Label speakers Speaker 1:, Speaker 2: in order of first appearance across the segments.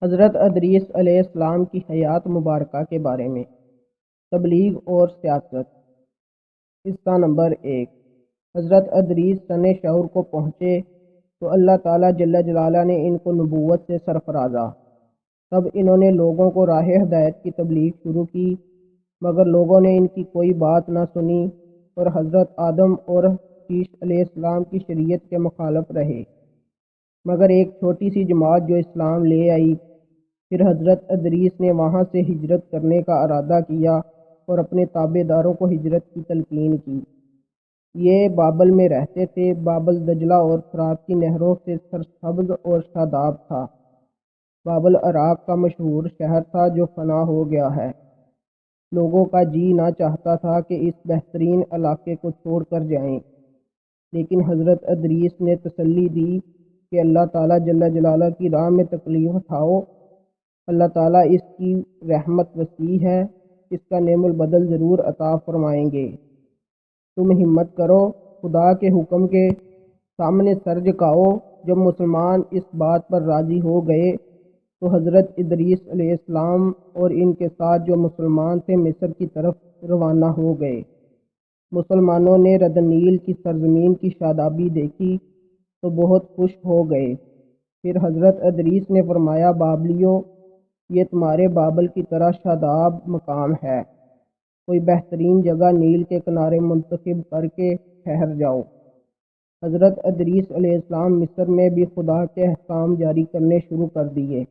Speaker 1: حضرت ادریس علیہ السلام کی حیات مبارکہ کے بارے میں تبلیغ اور سیاست۔ حصہ نمبر 1۔ حضرت ادریس سن شعور کو پہنچے تو اللہ تعالیٰ جل جلالہ نے ان کو نبوت سے سرفرازا۔ تب انہوں نے لوگوں کو راہ ہدایت کی تبلیغ شروع کی، مگر لوگوں نے ان کی کوئی بات نہ سنی اور حضرت آدم اور شیش علیہ السلام کی شریعت کے مخالف رہے۔ مگر ایک چھوٹی سی جماعت جو اسلام لے آئی، پھر حضرت ادریس نے وہاں سے ہجرت کرنے کا ارادہ کیا اور اپنے تابع داروں کو ہجرت کی تلقین کی۔ یہ بابل میں رہتے تھے۔ بابل دجلہ اور فرات کی نہروں سے سرسبز اور شاداب تھا۔ بابل عراق کا مشہور شہر تھا جو فنا ہو گیا ہے۔ لوگوں کا جی نہ چاہتا تھا کہ اس بہترین علاقے کو چھوڑ کر جائیں، لیکن حضرت ادریس نے تسلی دی کہ اللہ تعالیٰ جل جلالہ کی راہ میں تکلیف اٹھاؤ، اللہ تعالیٰ اس کی رحمت وسیع ہے، اس کا نعم البدل ضرور عطا فرمائیں گے۔ تم ہمت کرو، خدا کے حکم کے سامنے سر جھکاؤ۔ جب مسلمان اس بات پر راضی ہو گئے تو حضرت ادریس علیہ السلام اور ان کے ساتھ جو مسلمان تھے مصر کی طرف روانہ ہو گئے۔ مسلمانوں نے رد نیل کی سرزمین کی شادابی دیکھی تو بہت خوش ہو گئے۔ پھر حضرت ادریس نے فرمایا، بابلیو، یہ تمہارے بابل کی طرح شاداب مقام ہے، کوئی بہترین جگہ نیل کے کنارے منتخب کر کے ٹھہر جاؤ۔ حضرت ادریس علیہ السلام مصر میں بھی خدا کے احکام جاری کرنے شروع کر دیے،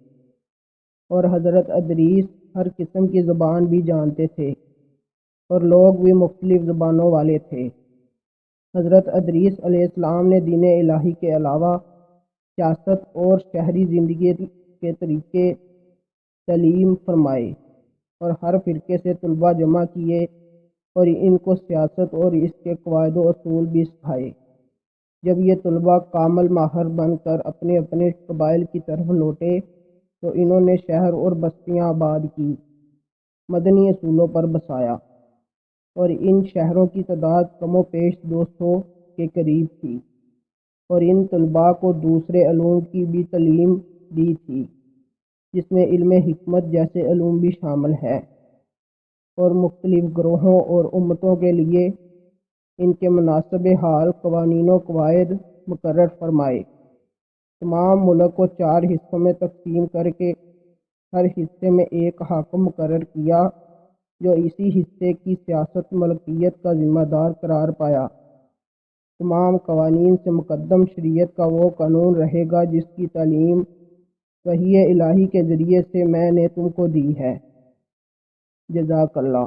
Speaker 1: اور حضرت ادریس ہر قسم کی زبان بھی جانتے تھے اور لوگ بھی مختلف زبانوں والے تھے۔ حضرت ادریس علیہ السلام نے دین الہی کے علاوہ سیاست اور شہری زندگی کے طریقے تعلیم فرمائے اور ہر فرقے سے طلباء جمع کیے اور ان کو سیاست اور اس کے قواعد و اصول بھی سکھائے۔ جب یہ طلباء کامل ماہر بن کر اپنے اپنے قبائل کی طرف لوٹے تو انہوں نے شہر اور بستیاں آباد کی، مدنی اصولوں پر بسایا، اور ان شہروں کی تعداد کم و بیش 200 کے قریب تھی، اور ان طلباء کو دوسرے علوم کی بھی تعلیم دی تھی، جس میں علم حکمت جیسے علوم بھی شامل ہے، اور مختلف گروہوں اور امتوں کے لیے ان کے مناسب حال قوانین و قواعد مقرر فرمائے۔ تمام ملک کو 4 حصوں میں تقسیم کر کے ہر حصے میں ایک حاکم مقرر کیا جو اسی حصے کی سیاست ملکیت کا ذمہ دار قرار پایا۔ تمام قوانین سے مقدم شریعت کا وہ قانون رہے گا جس کی تعلیم وحی الہی کے ذریعے سے میں نے تم کو دی ہے۔ جزاک اللہ۔